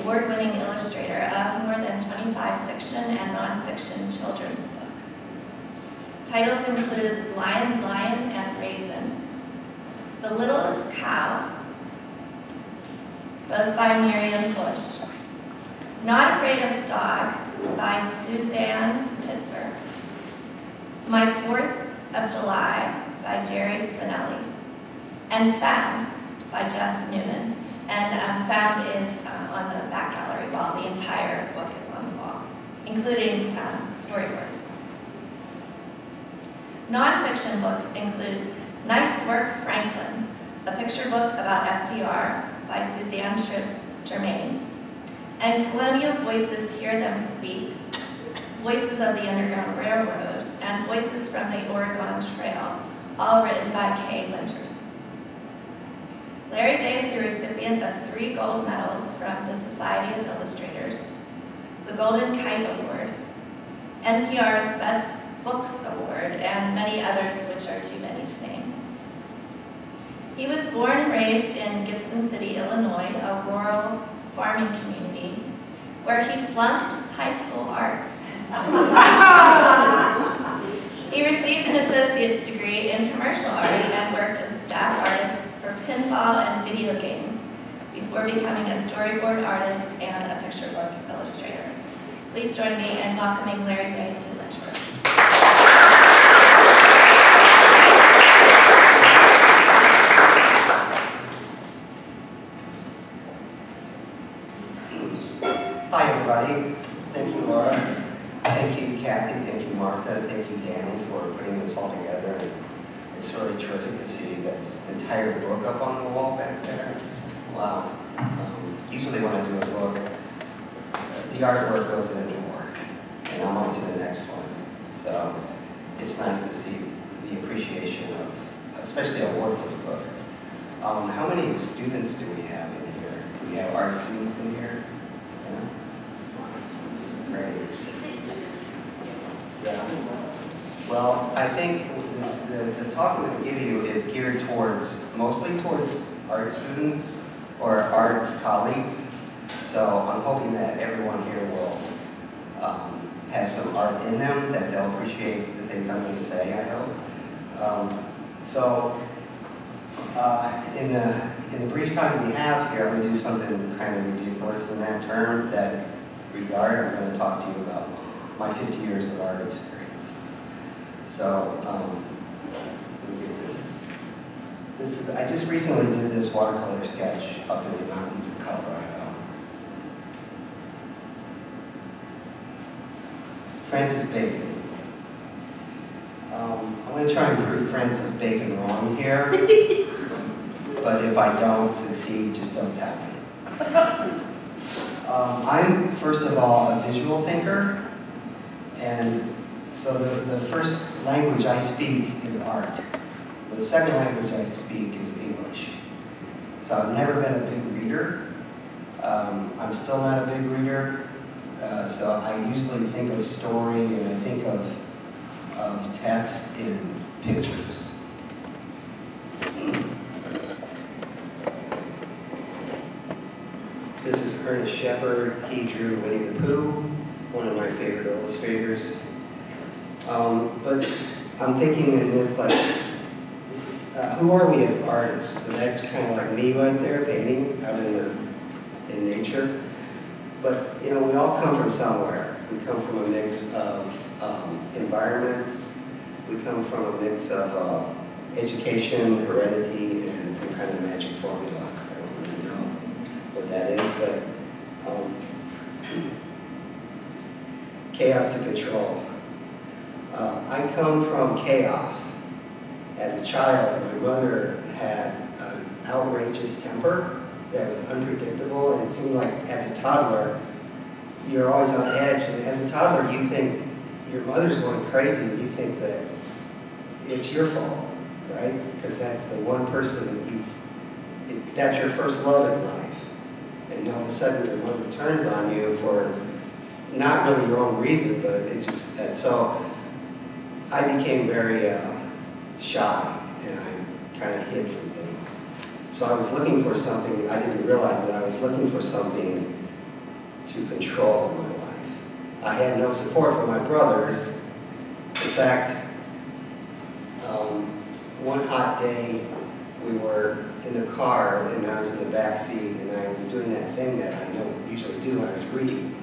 Award-winning illustrator of more than 25 fiction and non-fiction children's books. Titles include Lion, Lion, and Raisin, The Littlest Cow, both by Miriam Busch, Not Afraid of Dogs by Suzanne Pitzer, My 4th of July by Jerry Spinelli, and Found by Jeff Newman. And Found is on the back gallery wall. The entire book is on the wall, including storyboards. Non-fiction books include Nice Work, Franklin, a picture book about FDR by Suzanne Germain, and Colonial Voices, Hear Them Speak, Voices of the Underground Railroad, and Voices from the Oregon Trail, all written by Kay Winters. Larry Day is the recipient of 3 gold medals from the Society of Illustrators, the Golden Kite Award, NPR's Best Books Award, and many others which are too many to name. He was born and raised in Gibson City, Illinois, a rural farming community, where he flunked high school art. He received an associate's degree in commercial art and worked as a staff artist for pinball and video games before becoming a storyboard artist and a picture book illustrator. Please join me in welcoming Larry Day to Lynchburg. Hi everybody. Thank you, Laura. Thank you, Kathy. Thank you, Martha. Thank you, Danny, for putting this all together. And it's really terrific to see that entire book up on the wall back there. Wow. Usually when I do a book, the artwork goes in a drawer, and I'm on to the next one. So it's nice to see the appreciation of, especially a wordless book. How many students do we have in here? Do we have art students in here? Yeah? Great. Yeah. Well, I think the talk I'm going to give you is geared mostly towards art students or art colleagues. So I'm hoping that everyone here will have some art in them, that they'll appreciate the things I'm going to say, I hope. In the brief time we have here, I'm going to do something kind of ridiculous in that regard. I'm going to talk to you about my 50 years of art experience. So, let me get this. I just recently did this watercolor sketch up in the mountains of Colorado. Francis Bacon. I'm going to try and prove Francis Bacon wrong here, but if I don't succeed, just don't tell me. I'm, first of all, a visual thinker, and so the first language I speak is art. The second language I speak is English. So I've never been a big reader. I'm still not a big reader. So I usually think of story and I think of text in pictures. This is Ernest Shepard. He drew Winnie the Pooh, one of my favorite illustrators. But I'm thinking in this, like, this is, who are we as artists? And that's kind of like me right there, painting out in nature. But, you know, we all come from somewhere. We come from a mix of environments. We come from a mix of education, heredity, and some kind of magic formula. I don't really know what that is, but chaos to control. I come from chaos. As a child, my mother had an outrageous temper that was unpredictable, and it seemed like as a toddler, you're always on edge, and as a toddler, you think your mother's going crazy, and you think that it's your fault, right? Because that's the one person that's your first love in life. And all of a sudden, your mother turns on you for not really your own reason, but it just, so I became very shy, and I kind of hid from things. So I was looking for something, I didn't realize that I was looking for something to control in my life. I had no support from my brothers. In fact, one hot day, we were in the car, and I was in the back seat, and I was doing that thing that I don't usually do. I was reading.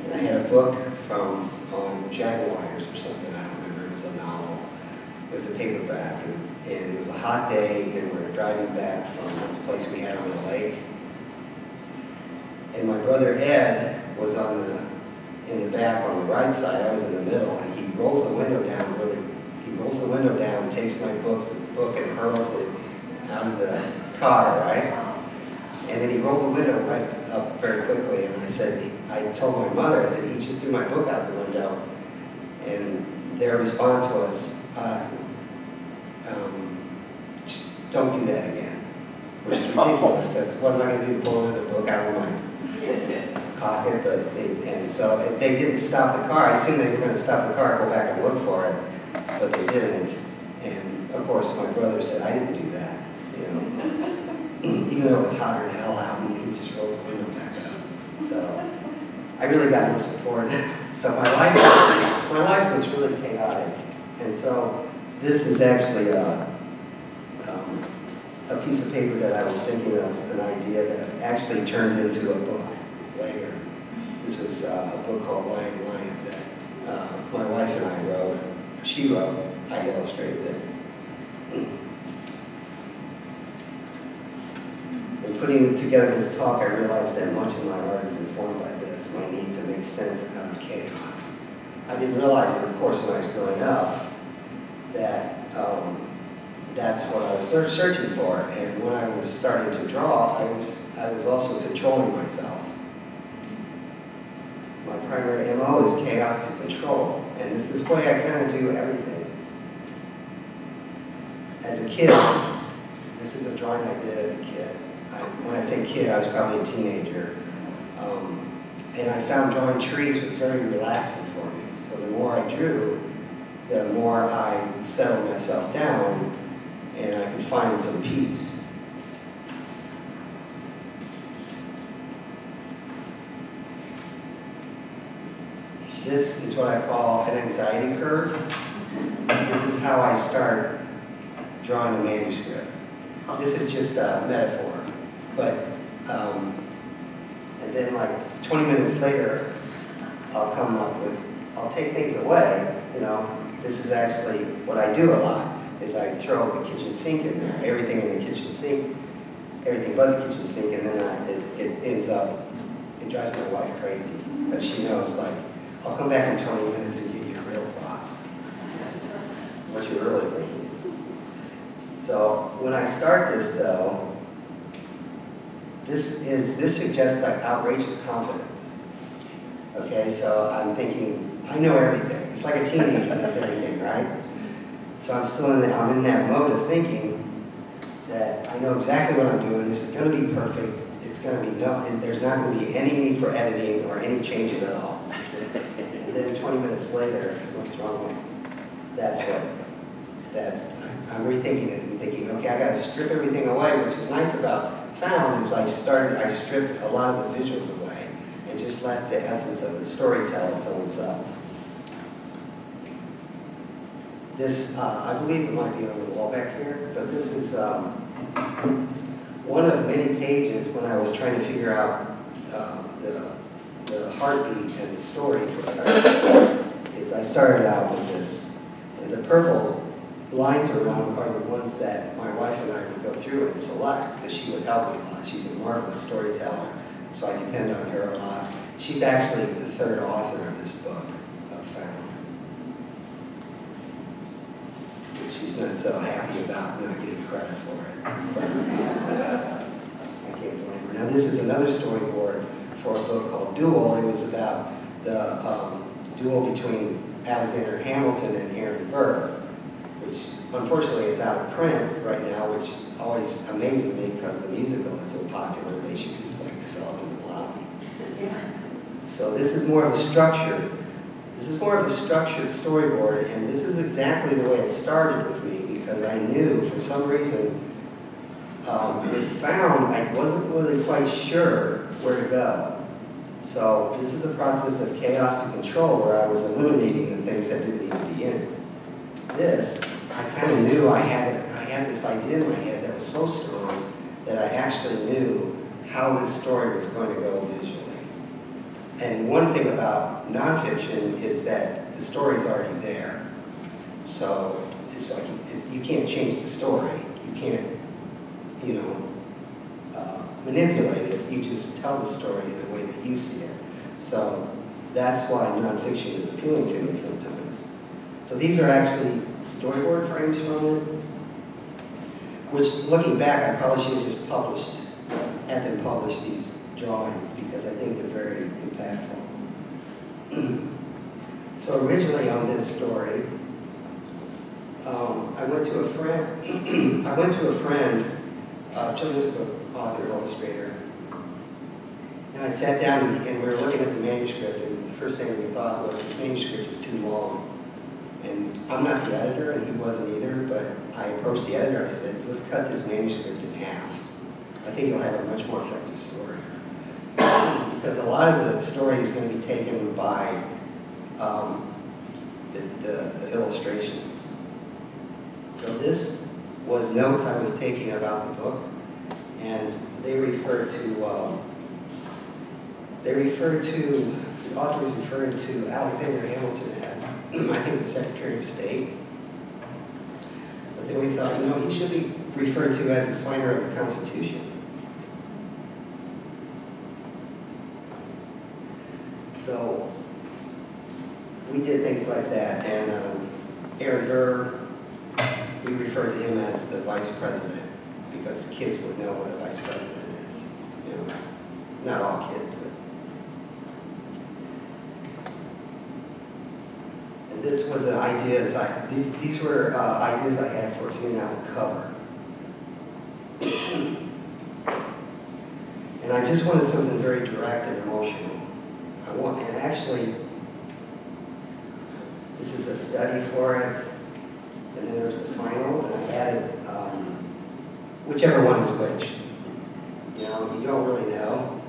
And I had a book on jaguars or something, I don't remember. It was a novel. It was a paperback, and it was a hot day, and we were driving back from this place we had on the lake. And my brother Ed was in the back on the right side. I was in the middle, and he rolls the window down rolls the window down, takes my book and hurls it out of the car, right? And then he rolls the window right up very quickly, and I told my mother, I said, he just threw my book out the window. And their response was, don't do that again. Which is ridiculous, because what am I going to do, pull another book out of my pocket? And so they didn't stop the car. I assumed they were going to stop the car, go back and look for it. But they didn't, and of course my brother said, I didn't do that, you know. Even though it was hotter than hell out, and he just rolled the window back up. So I really got no support. So my life was really chaotic. And so this is actually a piece of paper that I was thinking of, an idea that actually turned into a book later. This was a book called Lion, Lion that my wife and I wrote. She wrote, I illustrated it. In putting together this talk, I realized that much of my art is informed by this, my need to make sense out of chaos. I didn't realize it, of course, when I was growing up, that that's what I was searching for. And when I was starting to draw, I was also controlling myself. My primary MO is chaos to control. And this is the way I kind of do everything. As a kid, this is a drawing I did as a kid. When I say kid, I was probably a teenager. And I found drawing trees was very relaxing for me. So the more I drew, the more I settled myself down, and I could find some peace. This is what I call an anxiety curve. This is how I start drawing a manuscript. This is just a metaphor. But, and then like 20 minutes later, I'll take things away, you know. This is actually what I do a lot, is I throw the kitchen sink in there, everything in the kitchen sink, everything but the kitchen sink, and then it ends up, it drives my wife crazy, because she knows, like, I'll come back in 20 minutes and get your real thoughts, what you're really thinking. So when I start this, though, this suggests like outrageous confidence. Okay, so I'm thinking, I know everything. It's like a teenager knows everything, right? So I'm in that mode of thinking that I know exactly what I'm doing. This is going to be perfect. It's going to be and there's not going to be any need for editing or any changes at all. This is it. And then 20 minutes later, what's wrong with it? I'm rethinking it and thinking, okay, I got to strip everything away, which is nice about Found is I stripped a lot of the visuals away and just left the essence of the story tell its own self. This, I believe it might be on the wall back here, but this is one of many pages when I was trying to figure out the heartbeat and the story for Found. Is I started out with this, and the purple lines around are the ones that my wife and I would go through and select because she would help me a lot. She's a marvelous storyteller, so I depend on her a lot. She's actually the third author of this book of Found. She's not so happy about not getting credit for it, but I can't blame her. Now this is another storyboard for a book called Duel. It was about the duel between Alexander Hamilton and Aaron Burr, which unfortunately is out of print right now, which always amazes me because the musical is so popular, they should just like sell it in the lobby. So this is more of a structured, storyboard, and this is exactly the way it started with me because I knew for some reason with Found, I wasn't really quite sure where to go. So this is a process of chaos to control where I was eliminating the things that didn't need to be in it. This, I kind of knew I had this idea in my head that was so strong that I actually knew how this story was going to go visually. And one thing about nonfiction is that the story's already there. So it's like you can't change the story. You can't, manipulate it. You just tell the story in the way that you see it. So that's why nonfiction is appealing to me sometimes. So these are actually storyboard frames from it, which looking back, I probably should have just had them publish these drawings because I think they're very impactful. So originally on this story, I went to a friend, children's book author, illustrator, and I sat down and we were looking at the manuscript, and the first thing we thought was this manuscript is too long. And I'm not the editor, and he wasn't either, but I approached the editor, I said, let's cut this manuscript in half. I think you'll have a much more effective story. Because a lot of the story is going to be taken by the illustrations. So this was notes I was taking about the book, and the author was referring to Alexander Hamilton as, I think, the Secretary of State. But then we thought, he should be referred to as the signer of the Constitution. So we did things like that, and Aaron Burr, we referred to him as the Vice President because kids would know what a Vice President is. Not all kids, but. And this was an idea. These were ideas I had for a female cover. And I just wanted something very direct and emotional. And actually, this is a study for it. And then there's the final, and I added whichever one is which. You don't really know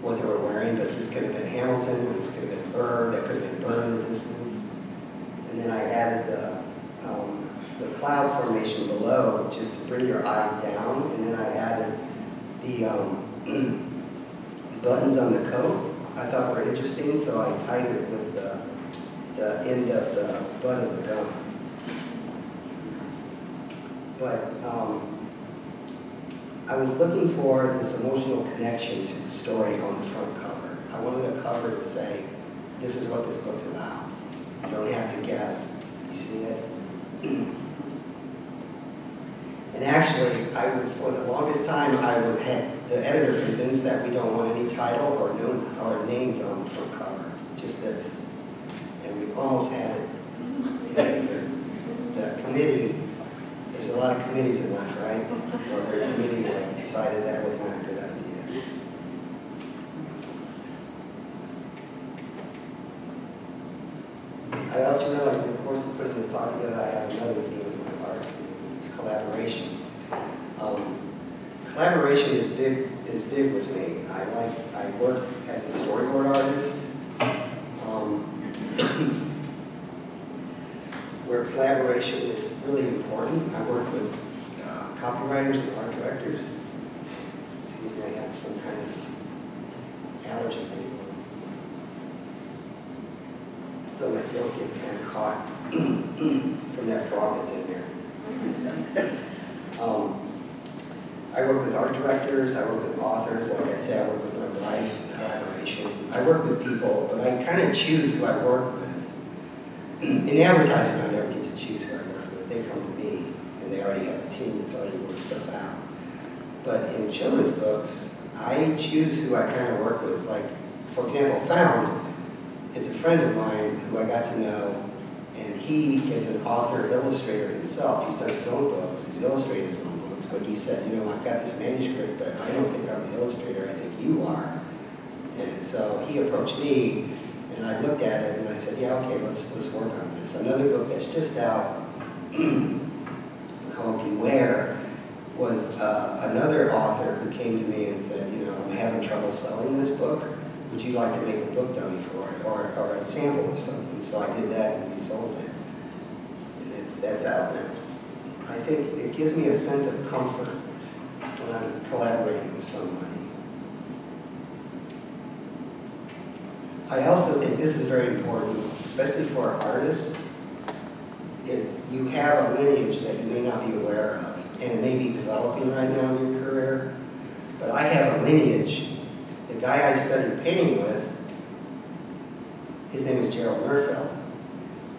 what they were wearing, but this could have been Hamilton, or this could have been Burr, that could have been Burr in the distance. And then I added the cloud formation below just to bring your eye down, and then I added the buttons on the coat I thought were interesting, so I tied it with the end of the butt of the gun. But I was looking for this emotional connection to the story on the front cover. I wanted a cover to say, this is what this book's about. You don't have to guess. You see it? And actually, for the longest time, I had the editor convinced that we don't want any title or names on the front cover, just this. And we almost had it. The committee, there's a a lot of committees in life, right? Or their committee like, decided that was not a good idea. I also realized in the course of putting this talk together, I have another theme in my art. It's collaboration. Collaboration is big with me. I work as a storyboard artist, where collaboration is really important. I work with copywriters and art directors. Excuse me, I have some kind of allergy thing. So my throat gets kind of caught from that frog that's in there. I work with art directors, I work with authors, like I say, I work with my wife, collaboration. I work with people, but I kind of choose who I work with. In advertising, I never get to choose who I work with. They come to me, and they already have a team that's already worked stuff out. But in children's books, I choose who I kind of work with. Like, for example, Found is a friend of mine who I got to know, and he is an author, illustrator himself. He's done his own books, he's illustrated his own books, but he said, you know, I've got this manuscript, but I don't think I'm the illustrator, I think you are. And so he approached me, and I looked at it, and I said, yeah, okay, let's work on this. Another book that's just out, called Beware, was another author who came to me and said, you know, I'm having trouble selling this book. Would you like to make a book dummy for it, or a sample of something? So I did that, and we sold it. And that's out there. I think it gives me a sense of comfort when I'm collaborating with somebody. I also think this is very important, especially for artists, is you have a lineage that you may not be aware of, and it may be developing right now in your career, but I have a lineage. The guy I studied painting with, his name is Gerald Murfeld,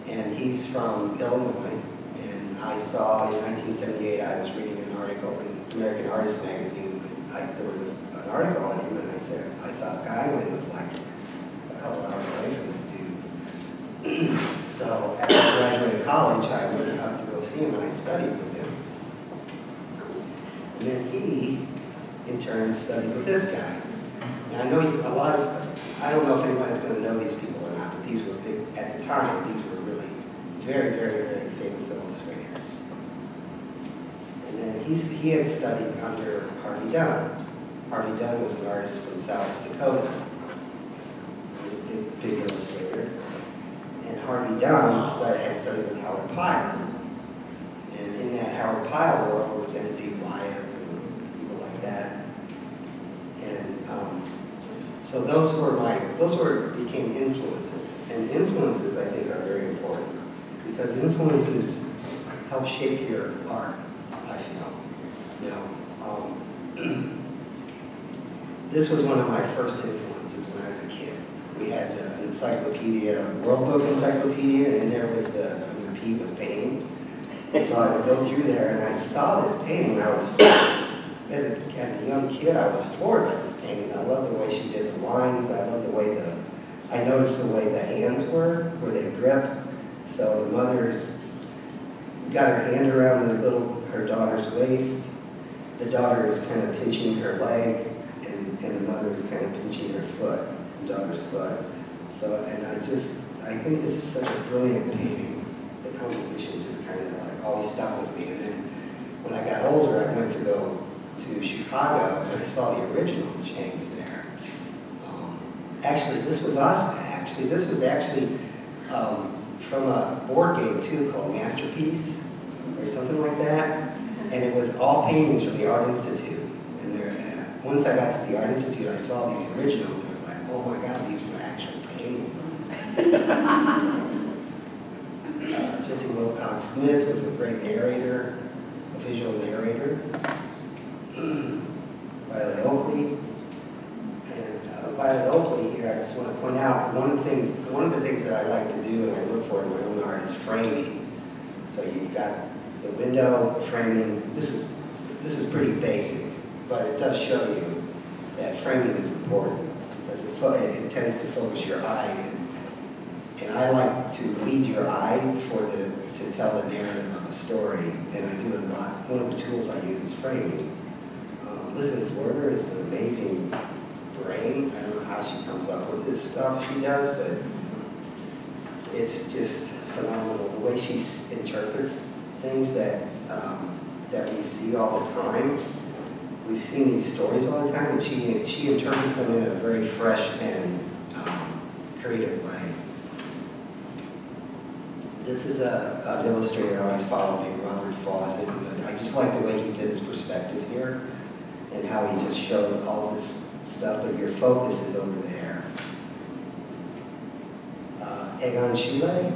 and he's from Illinois, and I saw in 1978, I was reading an article in American Artist magazine, there was an article on him, and I thought, God, I looked like a couple hours away from this dude. So after I graduated college, I went up to go see him, and I studied with him. And then he, in turn, studied with this guy. And I know a lot of, I don't know if anybody's going to know these people or not, but these were big, at the time, these were really very, very, very famous illustrators. And then he had studied under Harvey Dunn. Harvey Dunn was an artist from South Dakota. He was a big illustrator. And Harvey Dunn had studied with Howard Pyle. And in that Howard Pyle world was N.C. Wyeth and people like that. And so those became influences. And influences, I think, are very important. Because influences help shape your art, I feel. You know, this was one of my first influences when I was a kid. We had an encyclopedia, a World Book encyclopedia, and there was under P was painting. And so I would go through there, and I saw this painting, and I was floored. As a young kid, I was floored by this painting. I loved the way she did the lines. I loved the way I noticed the way the hands were, where they grip. So the mother's got her hand around her daughter's waist. The daughter is kind of pinching her leg, and the mother is kind of pinching her foot, the daughter's foot. So, and I think this is such a brilliant painting. The composition just kind of like always stuck with me. And then when I got older, I went to go to Chicago, and I saw the original, which hangs there. Actually, this was from a board game too called Masterpiece, or something like that. And it was all paintings from the Art Institute. And once I got to the Art Institute, I saw these originals. I was like, oh my God, these were actual paintings. Jesse Wilcox Smith was a great narrator, a visual narrator. Violet Oakley. And Violet Oakley here, I just want to point out, one of the things that I like to do and I look for in my own art is framing. So you've got the window framing. This is pretty basic, but it does show you that framing is important because it tends to focus your eye, and I like to lead your eye to tell the narrative of a story. story, and I do a lot. One of the tools I use is framing. Elizabeth Werner is an amazing brain. I don't know how she comes up with this stuff she does, but it's just phenomenal. The way she interprets things that we see all the time. We've seen these stories all the time, and she interprets them in a very fresh and creative way. This is an illustrator I always followed named Robert Fawcett. I just like the way he did his perspective here and how he just showed all this stuff, but your focus is over there. Egon Schiele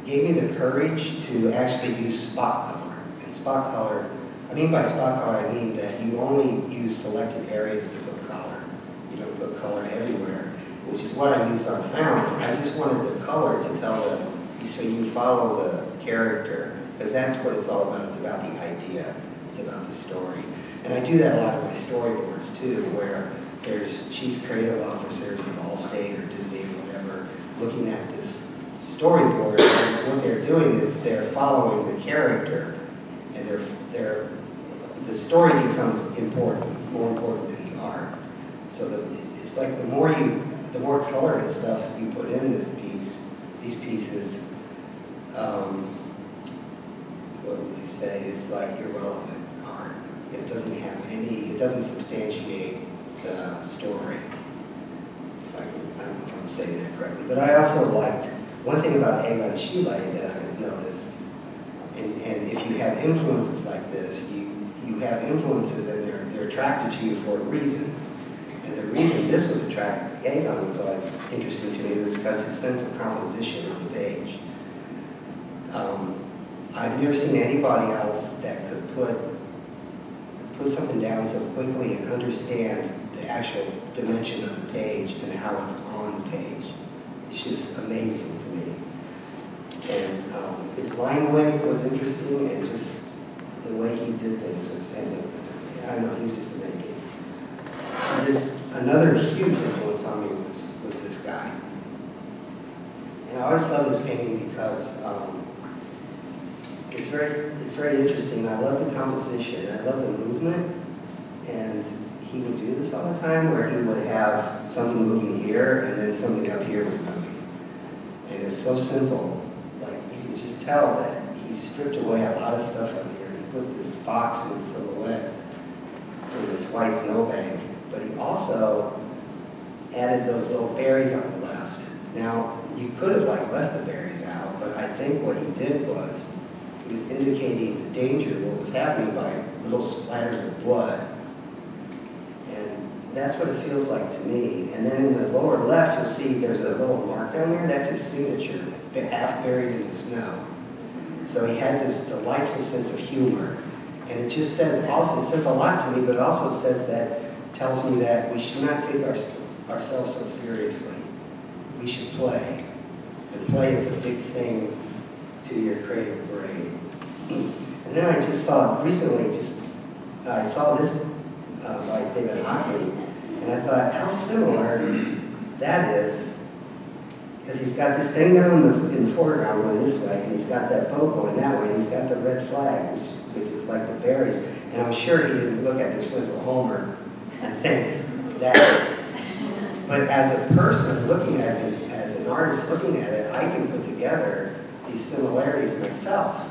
gave me the courage to actually use spot color. And spot color, I mean by spot color, I mean that you only use selected areas to put color. You don't put color everywhere, which is what I used on Found. I just wanted the color to tell so you follow the character, because that's what it's all about. It's about the idea. It's about the story. And I do that a lot in my storyboards too, where there's chief creative officers of Allstate or Disney or whatever looking at this storyboard, and what they're doing is they're following the character, and the story becomes important, more important than the art. So it's like the more color and stuff you put in these pieces, what would you say, it's like irrelevant art. It doesn't substantiate the story. I don't know if I'm saying that correctly. But I also liked, one thing about Egon Schiele that I've noticed, and if you have influences like this, you have influences and they're attracted to you for a reason. And the reason this was attracted to Egon was always interesting to me was because his sense of composition on the page. I've never seen anybody else that could put something down so quickly and understand the actual dimension of the page and how it's on the page. It's just amazing to me. And his line weight was interesting, and just the way he did things was, I don't know, he was just amazing. Another huge influence on me was this guy. And I always love this painting because it's very interesting. I love the composition. I love the movement. And he would do this all the time, where he would have something moving here and then something up here was moving. And it's so simple. Like, you can just tell that he stripped away a lot of stuff up here. He put this fox in silhouette in this white snowbank. But he also added those little berries on the left. Now, you could have left the berries out, but I think what he did was he was indicating the danger of what was happening by little splatters of blood. And that's what it feels like to me. And then in the lower left, you'll see there's a little mark down there. That's his signature, half buried in the snow. So he had this delightful sense of humor. And it just says, it says a lot to me, but it also tells me that we should not take ourselves so seriously. We should play. And play is a big thing to your creative brain. And then I just saw recently, I saw this by David Hocking, and I thought how similar that is, because he's got this thing down in the foreground going this way, and he's got that boat going that way, and he's got the red flag, which is like the berries. And I'm sure he didn't look at this Winslow Homer and think that. But as a person looking at it, as an artist looking at it, I can put together these similarities myself.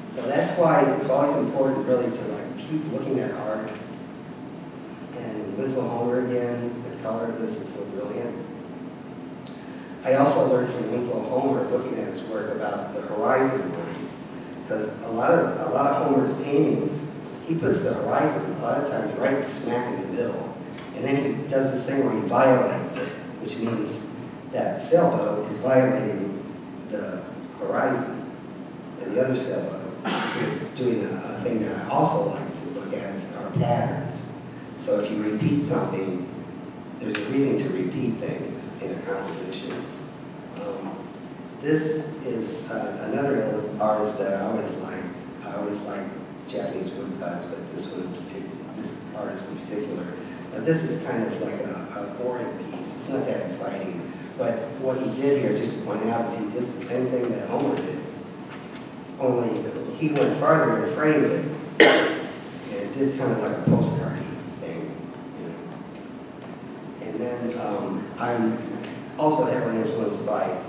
So that's why it's always important really to keep looking at art. And Winslow Homer again, the color of this is so brilliant. I also learned from Winslow Homer, looking at his work, about the horizon line. Because a lot of Homer's paintings, he puts the horizon a lot of times right smack in the middle. And then he does this thing where he violates it, which means that sailboat is violating the horizon. And the other sailboat is doing a thing that I also like to look at is our patterns. So if you repeat something, there's a reason to repeat things in a composition. This is another artist that I always like. I always like Japanese woodcuts, but this artist in particular. This is kind of like a boring piece. It's not that exciting. But what he did here, just to point out, is he did the same thing that Homer did. only he went farther and framed it, and did kind of like a postcardy thing, you know. And then I'm also heavily influenced by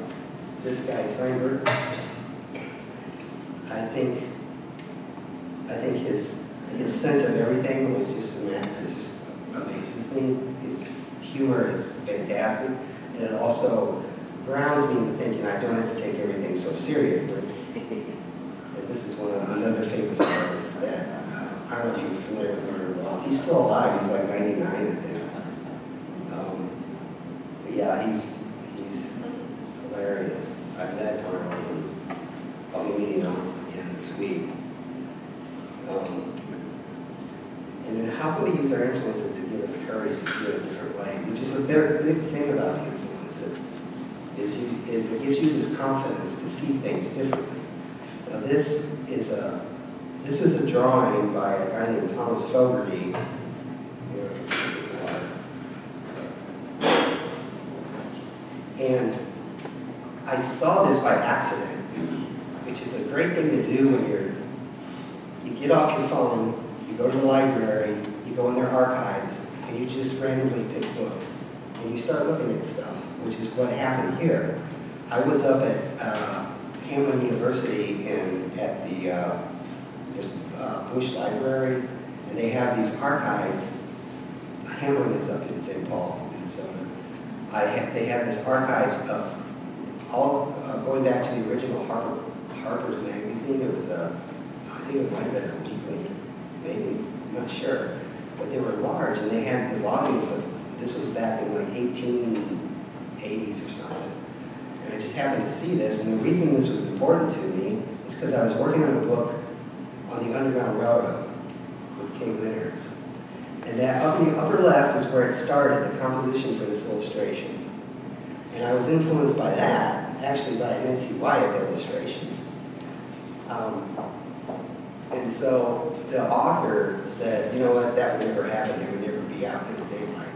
this guy, Steinberg. I think his sense of everything was just amazes me. His humor is fantastic, and it also grounds me in thinking I don't have to take everything so seriously. And this is another famous artist that I don't know if you're familiar with Randolph. He's still alive. He's like 99, I think. But yeah, he's hilarious. I've met Randolph, and I'll be meeting him again this week. And then how can we use our influences to give us courage to see it a different way? Which is a very big thing about influences, is it gives you this confidence to see things differently. Now this is a drawing by a guy named Thomas Fogarty. And I saw this by accident, which is a great thing to do when you get off your phone, you go to the library, you go in their archives, and you just randomly pick books. And you start looking at stuff, which is what happened here. I was up at Hamlin University at the there's Busch Library, and they have these archives. Hamlin is up in St. Paul, Minnesota. They have this archives of all going back to the original Harper's magazine. It was I think it might have been a weekly, maybe, I'm not sure. But they were large, and they had the volumes of, this was back in like 1880s or something. And I just happened to see this, and the reason this was important to me is because I was working on a book on the Underground Railroad with Kate Winters. And that up in the upper left is where it started, the composition for this illustration. And I was influenced by that, actually by an N.C. Wyeth illustration. And so the author said, you know what, that would never happen, they would never be out in the daylight.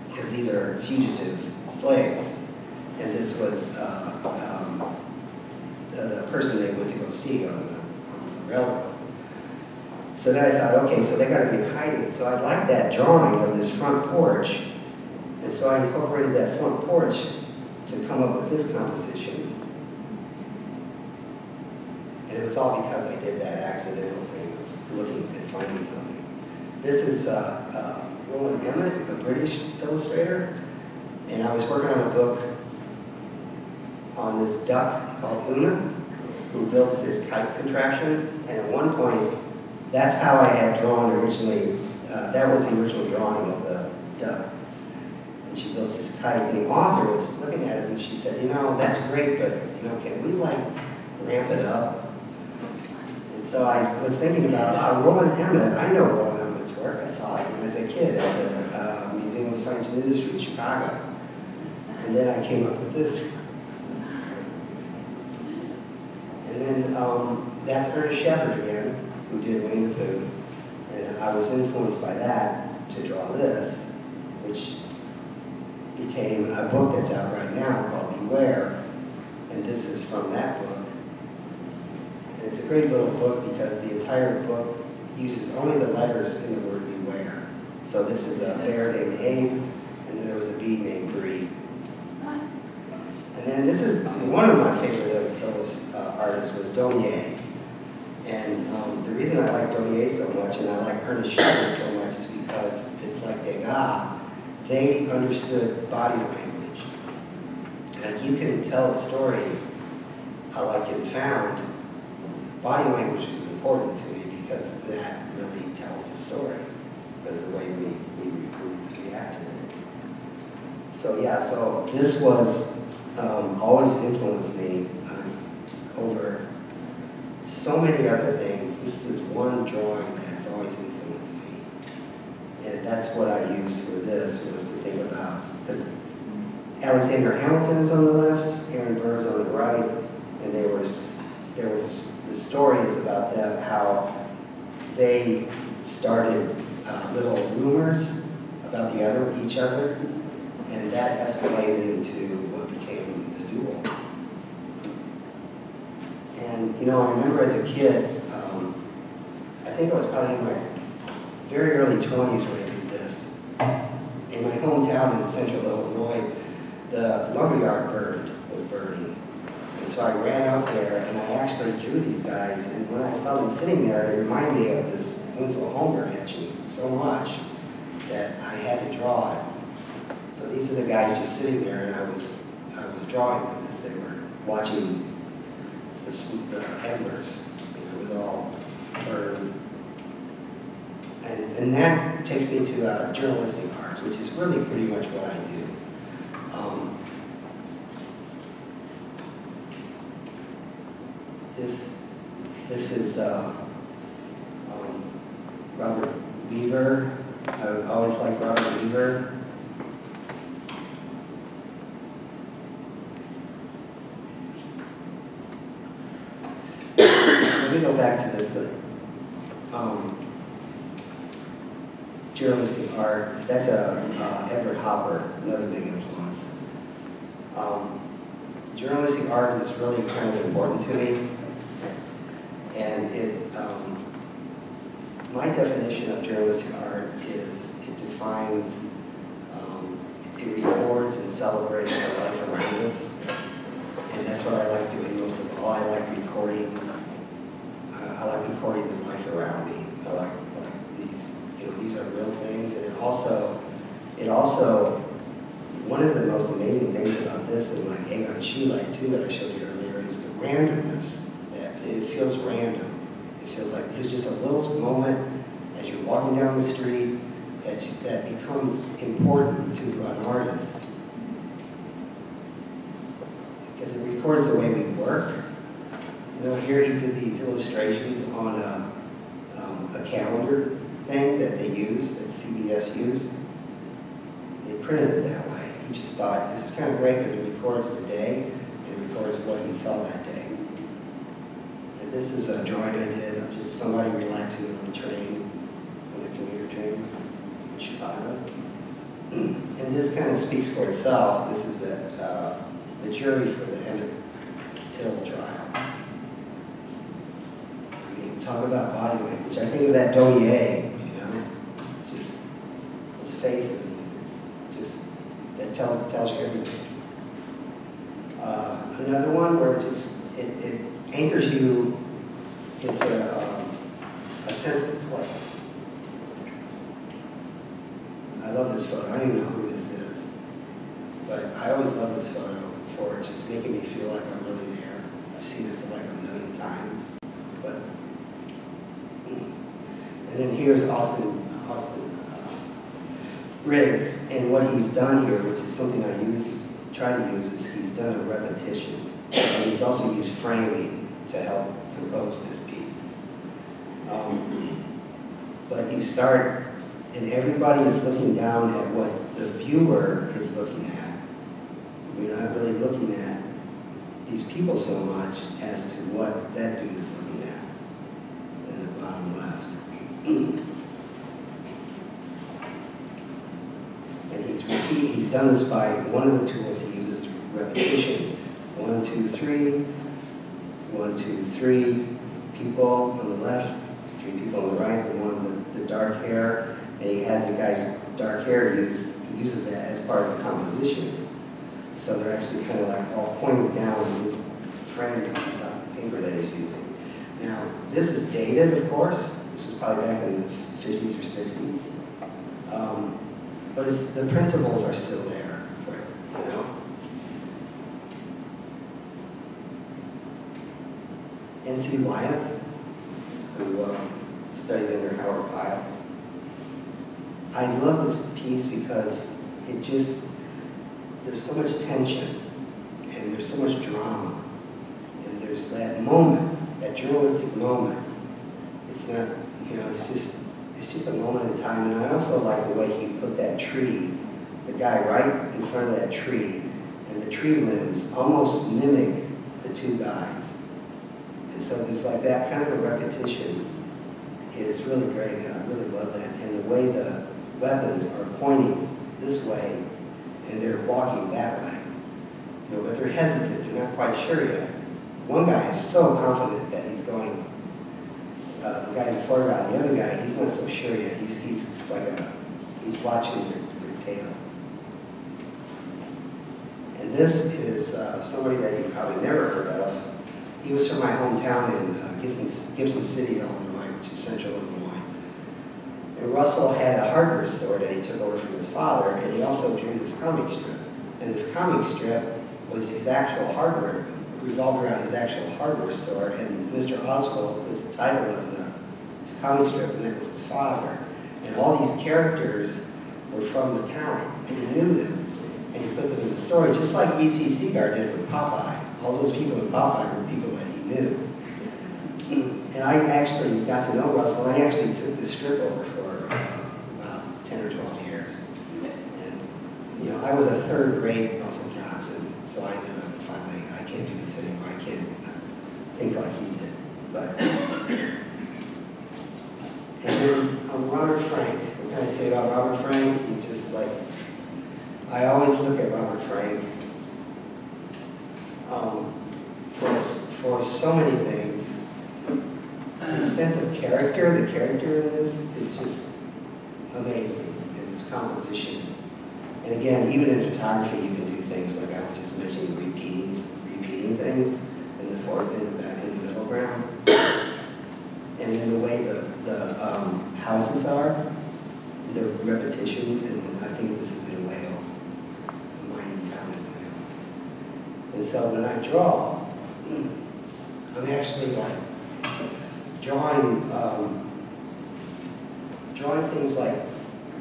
Because these are fugitive slaves. And this was the person they went to go see on the railroad. So then I thought, okay, so they got to be hiding. So I liked that drawing of this front porch. And so I incorporated that front porch to come up with this composition. And it was all because I did that accidental thing of looking and finding something. This is Roland Emmett, a British illustrator. And I was working on a book on this duck called Una, who builds this kite contraption. And at one point, that's how I had drawn originally. That was the original drawing of the duck. And she builds this kite, and the author was looking at it, and she said, you know, that's great, but, you know, can we, like, ramp it up? And so I was thinking about Roland Emmett. I know Roland Emmett's work. I saw him as a kid at the Museum of Science and Industry in Chicago. And then I came up with this. And then that's Ernest Shepard again, who did Winnie the Pooh. And I was influenced by that to draw this, which became a book that's out right now called Beware. And this is from that book. And it's a great little book because the entire book uses only the letters in the word beware. So this is a bear named Abe, and then there was a bee named Bree. And then this is one of my favorite artists was Daumier. And the reason I like Daumier so much, and I like Ernest Shepard so much, is because it's like Degas. They understood body language. And you can tell a story like in Found. Body language was important to me because that really tells the story, because the way we react to it. So yeah, so this was always influenced me over so many other things. This is one drawing that has always influenced me. And that's what I used for this, was to think about, because Alexander Hamilton is on the left, Aaron Burr's on the right, and there was the stories about them, how they started little rumors about each other, and that escalated into what became the duel. And you know, I remember as a kid, I think I was probably in my very early 20s when I did this. In my hometown in central Illinois, the lumberyard was burning. And so I ran out there and I actually drew these guys. And when I saw them sitting there, it reminded me of this Winslow Homer etching so much that I had to draw it. So these are the guys just sitting there, and I was drawing them as they were watching the embers. It was all burned. And that takes me to journalistic art, which is really pretty much what I do. This is Robert Weaver. I always liked Robert Weaver. Let me go back to this thing. Journalistic art, that's Edward Hopper, another big influence. Journalistic art is really kind of important to me. And my definition of journalistic art is it defines, it records and celebrates the life around us. And that's what I like doing most of all. I like recording. I like recording the life around me. I like these, these are real things. And it also, one of the most amazing things about this, and like egg on shoe light too that I showed you earlier, is the randomness. It feels random. It feels like this is just a little moment as you're walking down the street that becomes important to an artist. Because it records the way we work. Here he did these illustrations on a calendar thing that they use, that CBS used. They printed it that way. He just thought, this is kind of great because it records the day and it records what he saw that day. This is a drawing I did of just somebody relaxing on the train, on the commuter train in Chicago. And this kind of speaks for itself. This is the jury for the Emmett Till trial. I mean, talk about body language. I think of that Donier, just those faces. It's just, that tells you everything. Another one where it anchors you into a sense of place. I love this photo. I don't even know who this is, but I always love this photo for just making me feel like I'm really there. I've seen this like a million times. And then here's Austin Riggs, and what he's done here, which is something I try to use, is he's done a repetition, and he's also used framing to help compose this piece. But you start, and everybody is looking down at what the viewer is looking at. You're not really looking at these people so much as to what that dude is looking at in the bottom left. And he's done this by, one of the tools he uses, repetition. 1, 2, 3, 1, 2, 3, people on the left, 3 people on the right, the dark hair, and he had the guy's dark hair he uses that as part of the composition. So they're actually kind of like all pointing down the frame of the paper that he's using. Now, this is dated, of course. This was probably back in the 50s or 60s. But the principles are still there for it, N.C. Wyeth, who studied under Howard Pyle. I love this piece because there's so much tension, and there's so much drama, and there's that moment, that journalistic moment. It's not, it's just a moment in time. And I also like the way he put that tree, the guy right in front of that tree, and the tree limbs almost mimic the 2 guys. And so there's like that kind of a repetition is really great, and I really love that. And the way the weapons are pointing this way, and they're walking that way. But they're hesitant, they're not quite sure yet. one guy is so confident that he's going, the guy in the foreground, the other guy, he's not so sure yet. He's watching their tail. And this is somebody that you probably never heard of. He was from my hometown in Gibson City, Illinois, which is central Illinois. And Russell had a hardware store that he took over from his father, and he also drew this comic strip. And this comic strip was his actual hardware, revolved around his actual hardware store, and Mr. Oswald was the title of the comic strip, and that was his father. And all these characters were from the town, and he knew them, and he put them in the story, just like E.C. Segar did with Popeye. All those people in Popeye were people that he knew. And I actually got to know Russell, and I actually took this strip over for about 10 or 12 years. And, you know, I was a third-rate Russell Johnson, so I ended up finally, I can't do this anymore, I can't think like he did. But, and then Robert Frank, what can I say about Robert Frank? He's just like, I always look at Robert Frank for so many things. The sense of character, the character in this is just amazing in its composition. And again, even in photography, you can do things like I was just mentioning, repeating things in the forward, in the back, in the middle ground. And in the way the houses are, the repetition, and I think this is in Wales, the mining town in Wales. And so when I draw, I'm actually like drawing things like,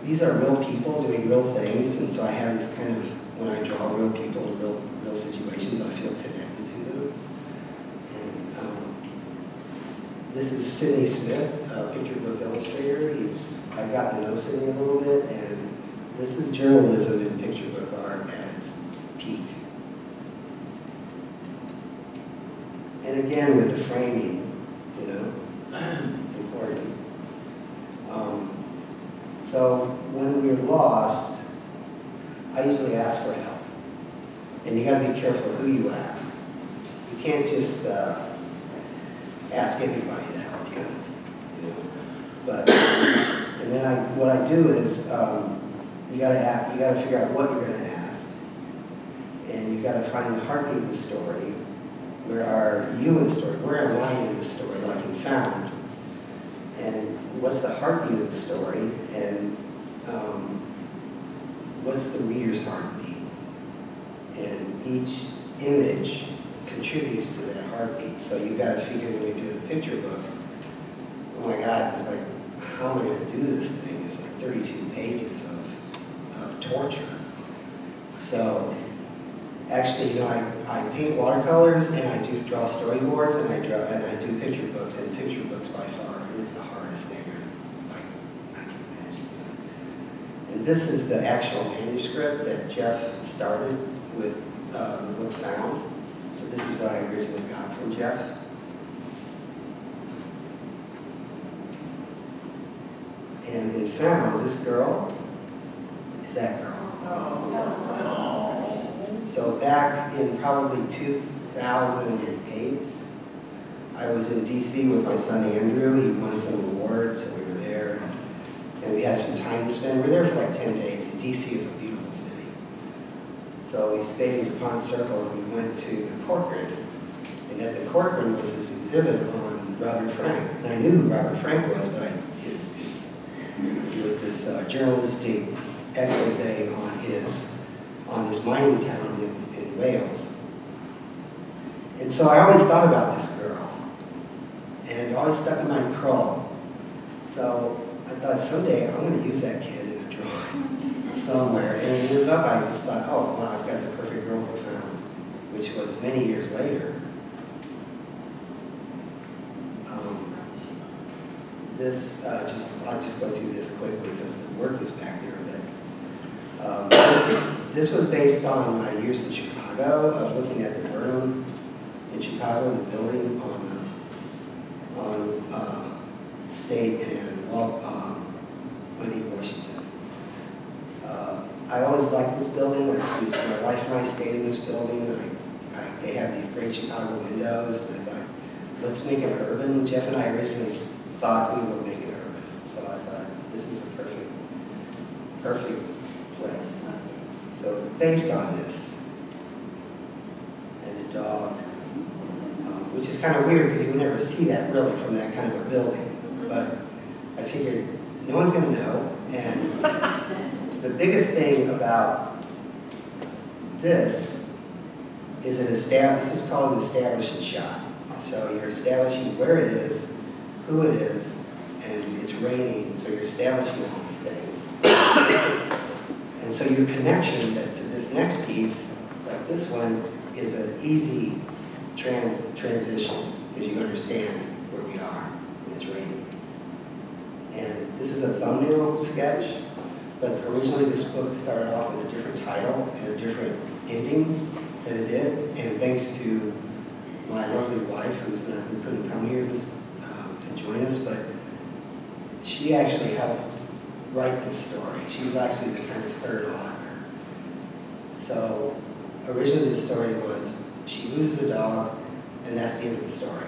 these are real people doing real things, and so I have this kind of, when I draw real people in real situations, I feel connected to them. And this is Sidney Smith, a picture book illustrator. I've gotten to know Sidney a little bit, and this is journalism in picture book art at its peak. And again, with the framing, you know, it's important. So when we're lost, I usually ask for help. And you gotta be careful who you ask. You can't just ask anybody to help you, you know. But, and then what I do is, you gotta figure out what you're gonna ask. And you gotta find the heartbeat of the story. Where are you in the story? Where am I in the story, like in Found? And what's the heartbeat of the story? And what's the reader's heartbeat? And each image contributes to that heartbeat. So you got to figure when you do the picture book, oh my God, it's like, how am I going to do this thing? It's like 32 pages of torture. So actually, you know, I paint watercolors and I do draw storyboards and I do picture books, and picture books by far is the hardest thing I can imagine. And this is the actual manuscript that Jeff started with the book Found. So this is what I originally got from Jeff. And in Found, this girl is that girl. So back in probably 2008, I was in DC with my son Andrew. He won some awards, so we were there. And we had some time to spend. We were there for like 10 days. DC is a beautiful city. So we stayed in DuPont Circle and we went to the Corcoran. And at the Corcoran was this exhibit on Robert Frank. And I knew who Robert Frank was, but it was this journalistic expose on this mining town in Wales. And so I always thought about this girl, and it always stuck in my craw. So I thought someday I'm going to use that kid in a drawing somewhere. And it ended up, I just thought, oh, wow, I've got the perfect girl for Found, which was many years later. I'll just go through this quickly because the work is back there a bit. This was based on my years in Chicago of looking at the Burnham in Chicago, the building on State and Whitney, Washington. I always liked this building. My wife and I stayed in this building. I they have these great Chicago windows, and I thought, let's make it urban. Jeff and I originally thought we would make it urban, so I thought this is a perfect place. So it's based on this. And the dog, which is kind of weird because you would never see that really from that kind of a building. But I figured no one's going to know. And the biggest thing about this is this is called an establishing shot. So you're establishing where it is, who it is, and it's raining, so you're establishing all these things. And so your connection to this next piece, like this one, is an easy transition because you understand where we are when it's raining. And this is a thumbnail sketch, but originally this book started off with a different title and a different ending than it did. And thanks to my lovely wife, who couldn't come here and join us, but she actually helped write this story. She's actually the kind of third author. So originally the story was she loses a dog, and that's the end of the story.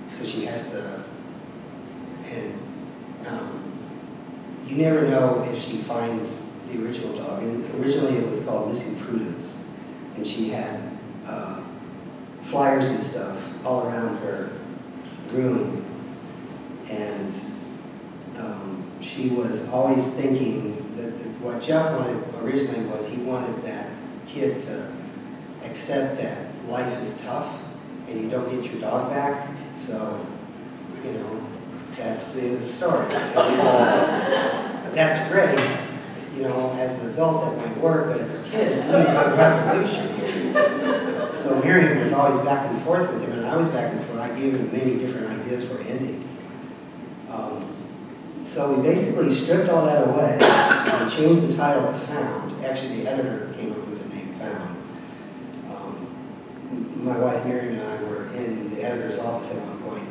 So she has to, and you never know if she finds the original dog. And originally it was called Missing Prudence, and she had flyers and stuff all around her room, and she was always thinking that what Jeff wanted originally was he wanted that kid to accept that life is tough and you don't get your dog back, so, you know, that's the end of the story. And, that's great, you know, as an adult that might work, but as a kid, we need some resolution here. So Miriam was always back and forth with him, and I was back and forth. I gave him many different ideas for endings. So we basically stripped all that away and changed the title to Found. Actually, the editor came up with the name Found. My wife Miriam and I were in the editor's office at one point,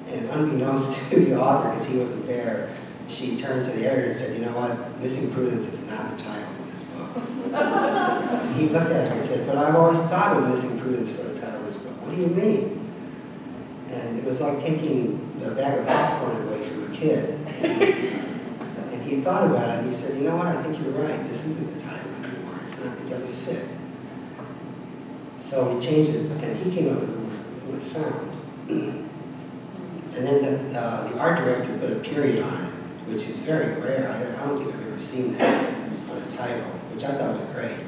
and unbeknownst to the author, because he wasn't there, she turned to the editor and said, you know what, Missing Prudence is not the title for this book. He looked at her and said, but I've always thought of Missing Prudence for the title of this book. What do you mean? And it was like taking a bag of popcorn away from a kid. And he thought about it and he said, you know what, I think you're right. This isn't the title anymore. It doesn't fit. So we changed it, and he came up with Found. And then the art director put a period on it, which is very rare. I don't think I've ever seen that on a title, which I thought was great.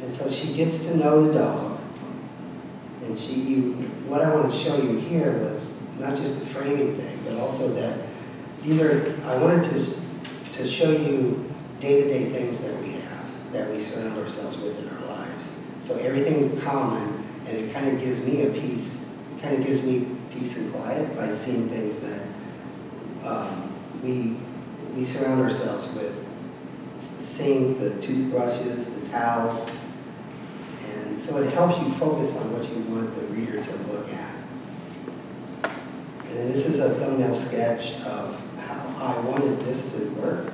And so she gets to know the dog, and what I wanted to show you here was not just the framing thing, but also that I wanted to show you day-to-day things that we have, that we surround ourselves with in our lives. So everything is common, and it kind of gives me peace and quiet by seeing things that we surround ourselves with. The sink, the toothbrushes, the towels, and so it helps you focus on what you want the reader to look at. And this is a thumbnail sketch of how I wanted this to work,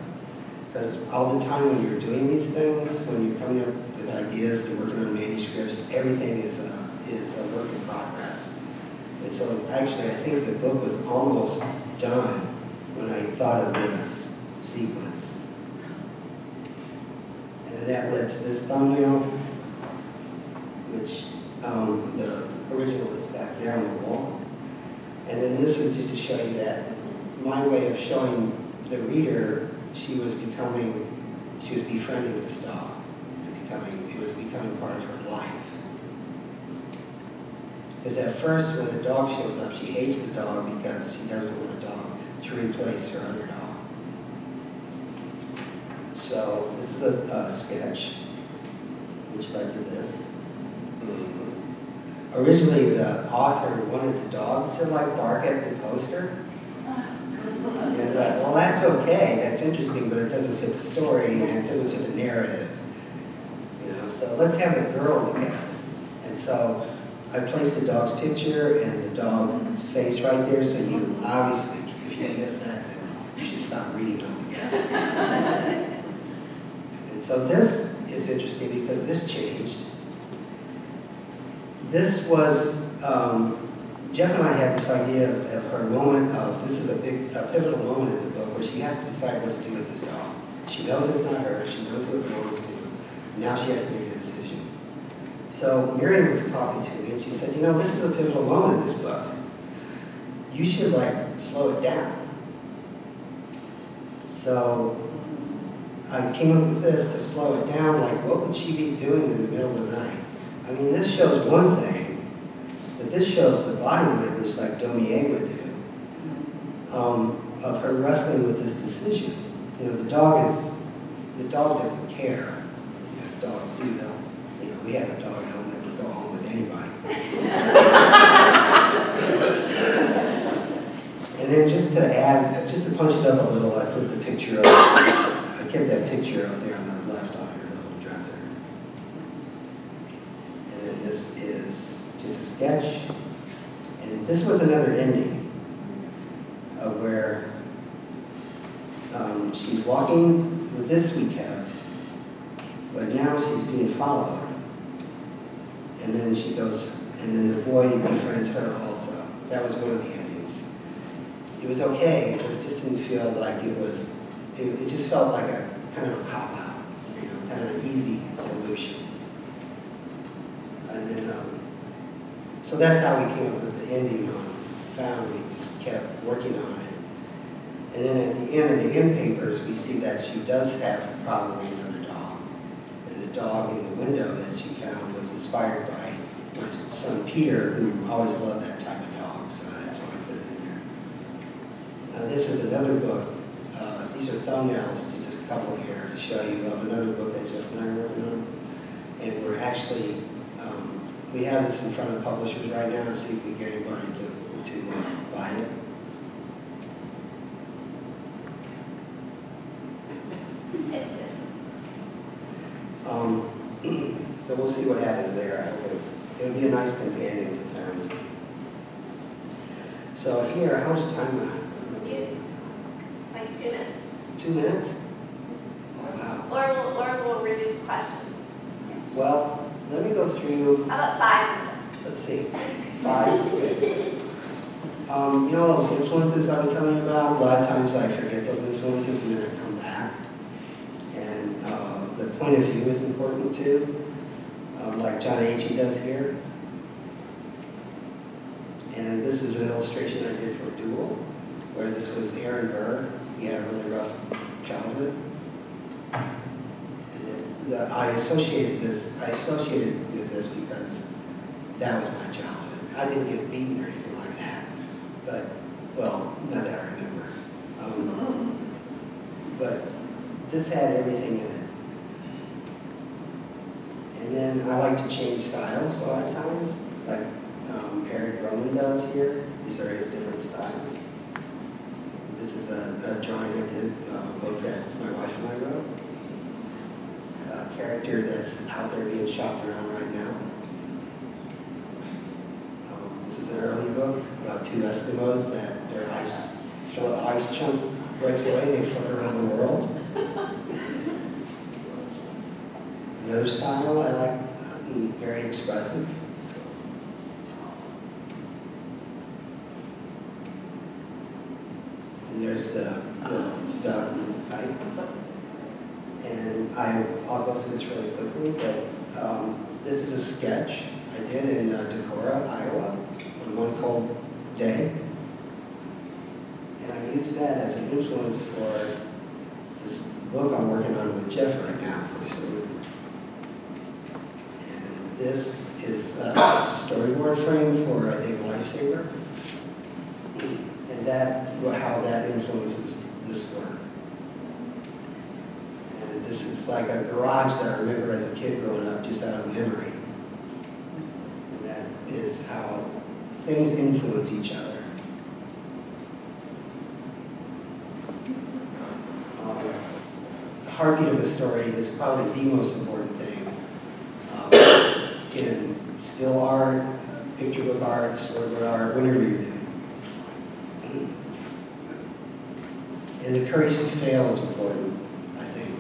because all the time when you're doing these things, when you're coming up with ideas and working on manuscripts, everything is a work in progress. And so actually I think the book was almost done when I thought of this sequence. And that led to this thumbnail, which the original is back there on the wall. And then this is just to show you that my way of showing the reader she was befriending this dog. It was becoming part of her life. Because at first, when the dog shows up, she hates the dog because she doesn't want a dog to replace her other dog. So this is a sketch which led to this. Originally, the author wanted the dog to bark at the poster. And well, that's okay, that's interesting, but it doesn't fit the story and it doesn't fit the narrative. You know, so let's have the girl look at it. And so I placed the dog's picture and the dog's face right there, so you obviously, if you miss that, then you should stop reading altogether. And so this is interesting because this changed. this was, Jeff and I had this idea of her moment of, this is a pivotal moment in the book where she has to decide what to do with this dog. She knows it's not her, she knows who it belongs to. Now she has to make a decision. So Miriam was talking to me and she said, you know, this is a pivotal moment in this book. You should like slow it down. So I came up with this to slow it down, like what would she be doing in the middle of the night? I mean, this shows one thing, but this shows the body language like Maier would do, of her wrestling with this decision. You know, the dog doesn't care, as dogs do, though. You know, we have a dog at home that would go home with anybody. And then just to add, just to punch it up a little, I put the picture up, I kept that picture up there on the left on her little dresser. And then this is just a sketch. And this was another ending of where she's walking with this we kept, but now she's being followed. And then she goes, and then the boy befriends her also. That was one of the endings. It was okay, but it just didn't feel like it was, it just felt like a kind of a cop-out, you know, kind of an easy solution. And then, so that's how we came up with the ending on Found. We just kept working on it. And then at the end of the end papers, we see that she does have probably another dog. And the dog in the window that she found was inspired by my son Peter, who always loved that type of dog, so that's why I put it in there. Now this is another book. These are thumbnails, just a couple here to show you of another book that Jeff and I are working on. And we're actually, we have this in front of publishers right now to see if we get anybody to buy it. So we'll see what happens there. I hope it'll be a nice companion to Found. So here, how much time? Like 2 minutes. 2 minutes? Oh, wow. Or we'll reduce questions. Well, let me go through. How about 5 minutes? Let's see. 5? Okay. You know those influences I was telling you about? A lot of times I forget those influences and then I come back. And the point of view is important too, like John Agee does here. And this is an illustration I did for Duel, where this was Aaron Burr. He had a really rough childhood. And then I associated with this because that was my childhood. I didn't get beaten or anything like that, but, well, not that I remember. But this had everything in it. And then I like to change styles a lot of times, like Eric Roman does here. These are his different styles. This is a drawing I did, a book that my wife and I wrote. A character that's out there being shopped around right now. This is an early book about 2 Eskimos that their ice chunk breaks away, they float around the world. Another style I like, very expressive. And there's the dog with the kite. And I'll go through this really quickly, but this is a sketch I did in Decorah, Iowa, on one cold day. And I used that as an influence for this book I'm working on with Jeff right now for Storyboard. This is a storyboard frame for, I think, Lifesaver. And how that influences this work. And this is like a garage that I remember as a kid growing up, just out of memory. And that is how things influence each other. The heartbeat of a story is probably the most important thing. In still art, picture book art, storyboard art, whatever you're doing. And the courage to fail is important, I think.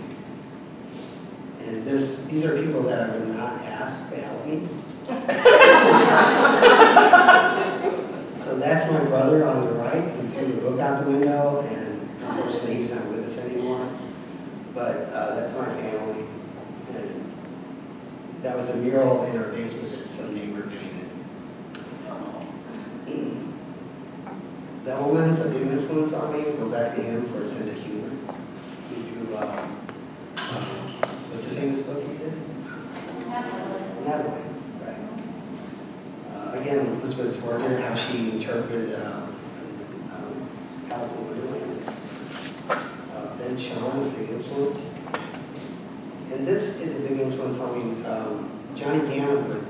And these are people that I would not ask to help me. So that's my brother on the right, who threw the book out the window, and unfortunately he's not with us anymore. But that's my family. And that was a mural in our basement that some neighbor painted. That woman's a big influence on me. Go back to him for a sense of humor. He drew, what's the famous book he did? Natalie, right. Again, Elizabeth Werner, how she interpreted Alice in Wonderland. Ben Sean, a big influence. And this is a big influence on me. Johnny Gannon would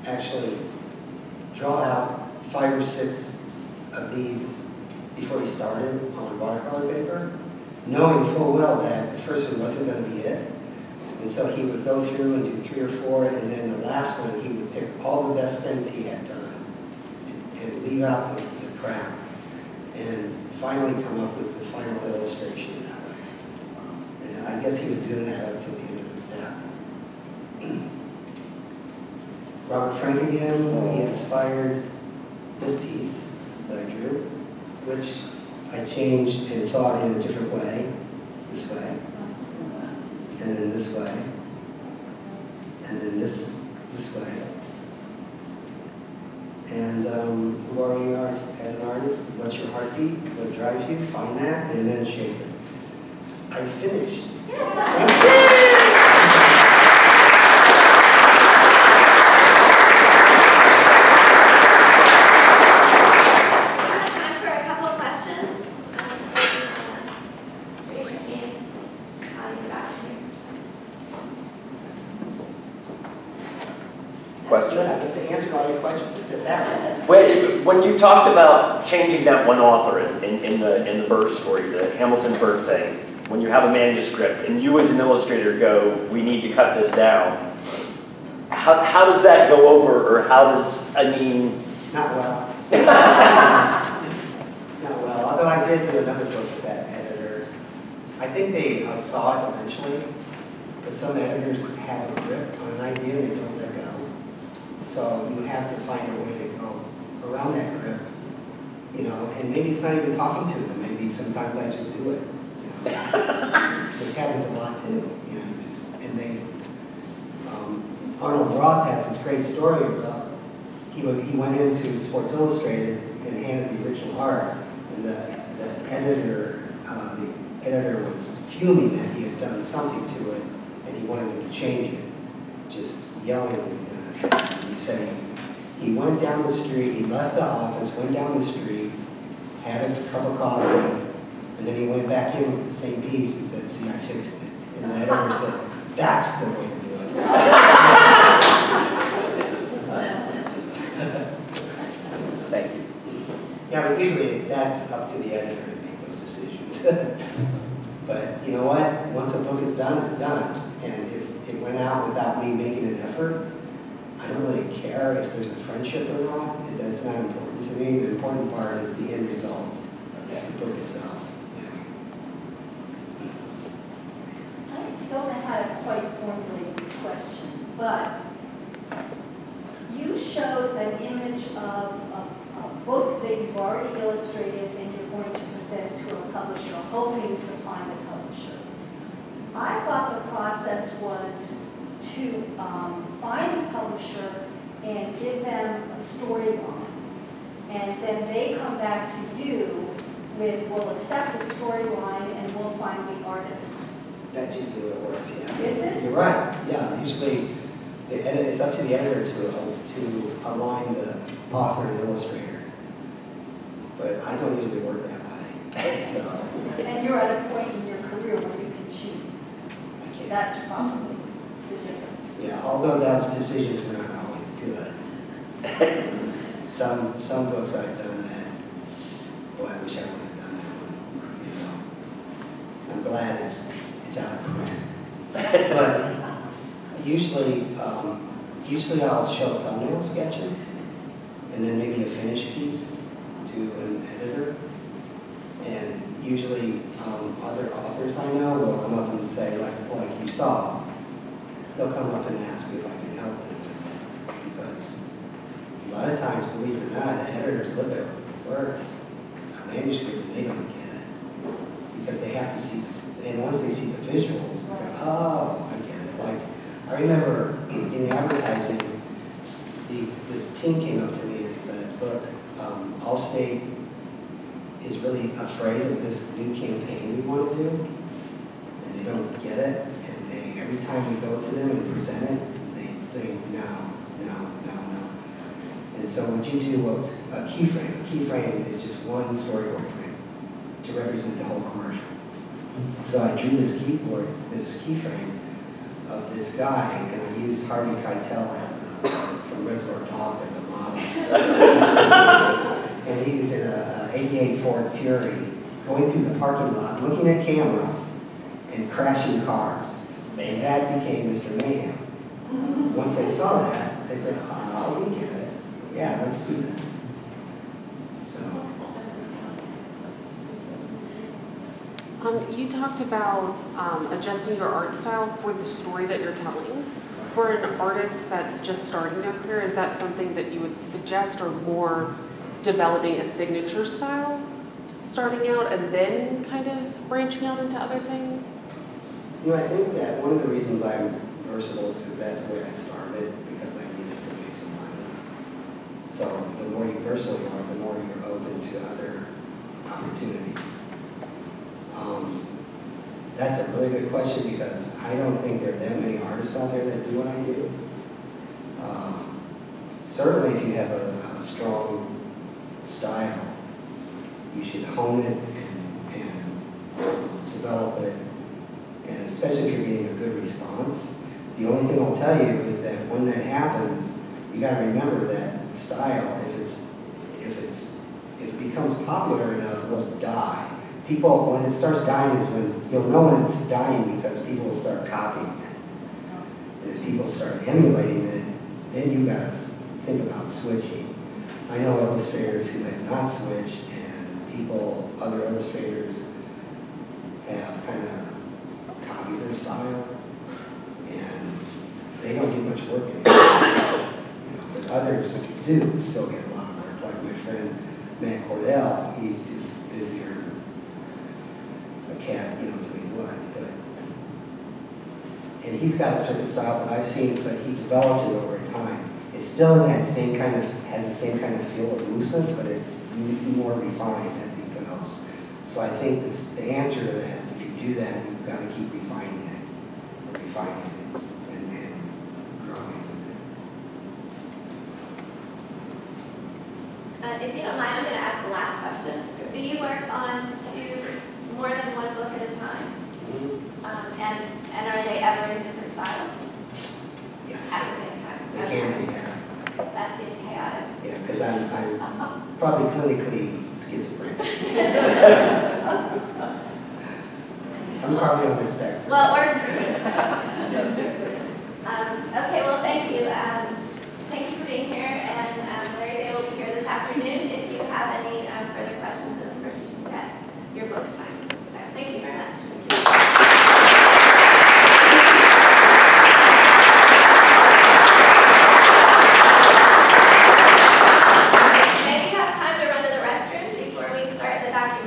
actually draw out 5 or 6 of these before he started on watercolor paper, knowing full well that the first one wasn't going to be it. And so he would go through and do 3 or 4, and then the last one he would pick all the best things he had done and leave out the crap, and finally come up with the final illustration that way. And I guess he was doing that up to the end of his death. Robert Frank again, he inspired this piece that I drew, which I changed and saw it in a different way, this way, and then this way, and then this way. And who are you as an artist? What's your heartbeat? What drives you? Find that, and then shape it. I finished. Thank you. Question? I have to answer all your questions. Is it that way? Wait, when you talked about changing that one author in the Bird story, the Hamilton Bird thing, when you have a manuscript and you as an illustrator go, we need to cut this down, how does that go over, or how does, I mean... Not well. Not well, although I did do another book with that editor. I think they saw it eventually, but some editors have a grip on an idea and they don't let go. So you have to find a way to go around that grip, you know, and maybe it's not even talking to them. Maybe sometimes I just do it, you know, which happens a lot too, you know, and they, Arnold Roth has this great story about, he went into Sports Illustrated and handed the original art, and the editor was fuming that he had done something to it, and he wanted him to change it, just yelling. He said he went down the street, he left the office, went down the street, had a cup of coffee, and then he went back in with the same piece and said, see, I fixed it. And the editor said, that's the way to do it. Thank you. Yeah, but usually that's up to the editor to make those decisions. But you know what? Once a book is done, it's done. And if it went out without me making an effort, I don't really care if there's a friendship or not. That's not important to me. The important part is the end result. It's the book itself. Yeah. I don't know how to quite formulate this question, but you showed an image of a book that you've already illustrated and you're going to present to a publisher, hoping to find a publisher. I thought the process was to find a publisher and give them a storyline. And then they come back to you with, we'll accept the storyline and we'll find the artist. That's usually what works, yeah. Is it? You're right, yeah. Usually it's up to the editor to align the author and illustrator. But I don't usually work that way, so. And you're at a point in your career where you can choose. I can't. That's probably the difference. Yeah, although those decisions were not always good. Some books I've done that, boy, I wish I would have done that one. You know, I'm glad it's out of print. But usually I'll show thumbnail sketches and then maybe a finished piece to an editor. And usually other authors I know will come up and say, like you saw, they'll come up and ask if I can help them with it, because a lot of times, believe it or not, the editors look at work, a manuscript, and they don't get it. Because they have to see, and once they see the visuals, they go, oh, I get it. Like, I remember in the advertising, this team came up to me and said, look, Allstate is really afraid of this new campaign we want to do, and they don't get it, and they, every time we go to them and present it, they say no, no, no, no. And so what you do was a keyframe. A keyframe is just one storyboard frame to represent the whole commercial. So I drew this keyframe of this guy, and I used Harvey Keitel from Reservoir Dogs as a model. And he was in a 88 Ford Fury, going through the parking lot, looking at camera, and crashing cars. And that became Mr. Mayhem. Once they saw that, they said, oh, we get it. Yeah, let's do this. So. You talked about adjusting your art style for the story that you're telling. For an artist that's just starting their career, is that something that you would suggest, or more developing a signature style starting out and then kind of branching out into other things? You know, I think that one of the reasons I'm versatile is because that's where I started, because I needed to make some money. So the more versatile you are, the more you're open to other opportunities. That's a really good question, because I don't think there are that many artists out there that do what I do. Certainly if you have a strong style, you should hone it and develop it, and especially if you're getting a good response. The only thing I'll tell you is that when that happens, you got to remember that style, if it becomes popular enough, it will die. People, when it starts dying is when, you'll know when it's dying, because people will start copying it. And if people start emulating it, then you got to think about switching. I know illustrators who have not switched, and other illustrators have kind of copied their style, and they don't get much work anymore. But others do still get a lot of work. Like my friend Matt Cordell, he's just busier than a cat, doing what. And he's got a certain style that I've seen, but he developed it over time. It's still in that same kind of, has the same kind of feel of looseness, but it's more refined as he goes. So I think the answer to that is, if you do that, you've got to keep refining it, and growing with If you don't mind, I'm going to ask the last question. Do you work on more than one book at a time? And are they ever in different styles? Yes. At the same time? They can be, yeah. That seems chaotic. Yeah, because I'm probably clinically schizophrenic. I'm probably on the spectrum. Well, it works for me. Okay, well, thank you. Thank you for being here, and Larry Day will be here this afternoon. If you have any further questions, then of course you can get your books signed. So, thank you very much. Maybe you have time to run to the restroom before we start the documentary.